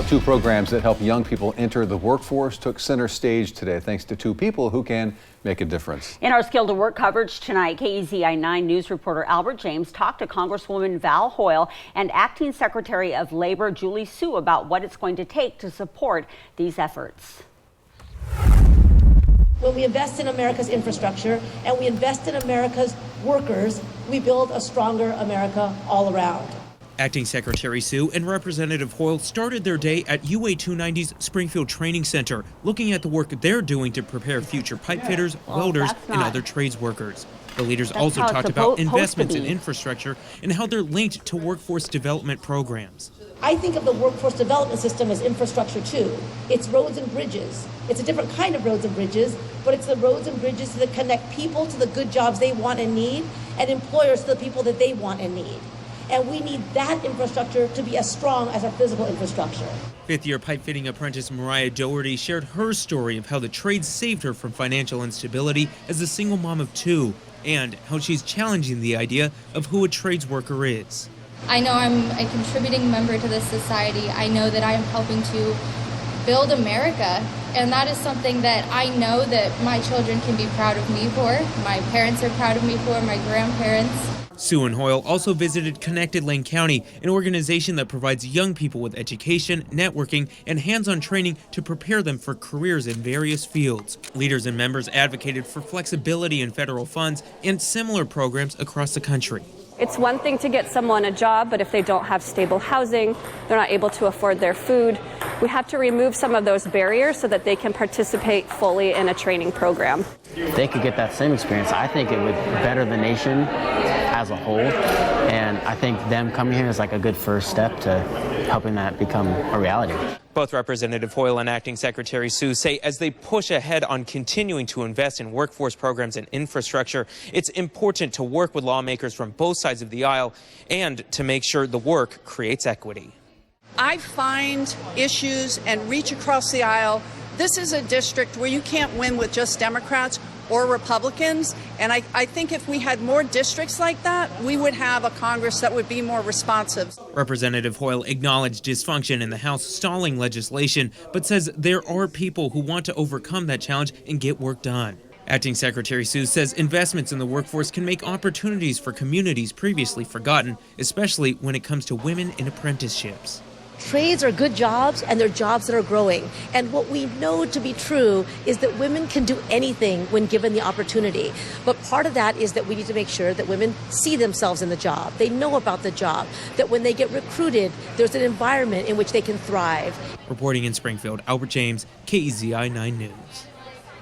Two programs that help young people enter the workforce took center stage today thanks to two people who can make a difference. In our Skill to Work coverage tonight, KEZI 9 News reporter Albert James talked to Congresswoman Val Hoyle and Acting Secretary of Labor Julie Su about what it's going to take to support these efforts. When we invest in America's infrastructure and we invest in America's workers, we build a stronger America all around. Acting Secretary Su and Representative Hoyle started their day at UA290's Springfield Training Center, looking at the work they're doing to prepare future pipe fitters, welders, and other trades workers. The leaders also talked about investments in infrastructure and how they're linked to workforce development programs. I think of the workforce development system as infrastructure too. It's roads and bridges. It's a different kind of roads and bridges, but it's the roads and bridges that connect people to the good jobs they want and need, and employers to the people that they want and need. And we need that infrastructure to be as strong as our physical infrastructure. Fifth-year pipe fitting apprentice Mariah Doherty shared her story of how the trade saved her from financial instability as a single mom of two, and how she's challenging the idea of who a trades worker is. I know I'm a contributing member to this society. I know that I am helping to build America, and that is something that I know that my children can be proud of me for. My parents are proud of me for, my grandparents. Su and Hoyle also visited Connected Lane County, an organization that provides young people with education, networking, and hands-on training to prepare them for careers in various fields. Leaders and members advocated for flexibility in federal funds and similar programs across the country. It's one thing to get someone a job, but if they don't have stable housing, they're not able to afford their food, we have to remove some of those barriers so that they can participate fully in a training program. If they could get that same experience, I think it would better the nation as a whole, and I think them coming here is like a good first step to helping that become a reality. Both Representative Hoyle and Acting Secretary Su say as they push ahead on continuing to invest in workforce programs and infrastructure, it's important to work with lawmakers from both sides of the aisle and to make sure the work creates equity. I find issues and reach across the aisle. This is a district where you can't win with just Democrats or Republicans, and I think if we had more districts like that, we would have a Congress that would be more responsive. Representative Hoyle acknowledged dysfunction in the House stalling legislation, but says there are people who want to overcome that challenge and get work done. Acting Secretary Su says investments in the workforce can make opportunities for communities previously forgotten, especially when it comes to women in apprenticeships. Trades are good jobs, and they're jobs that are growing. And what we know to be true is that women can do anything when given the opportunity. But part of that is that we need to make sure that women see themselves in the job. They know about the job, that when they get recruited, there's an environment in which they can thrive. Reporting in Springfield, Albert James, KEZI 9 News.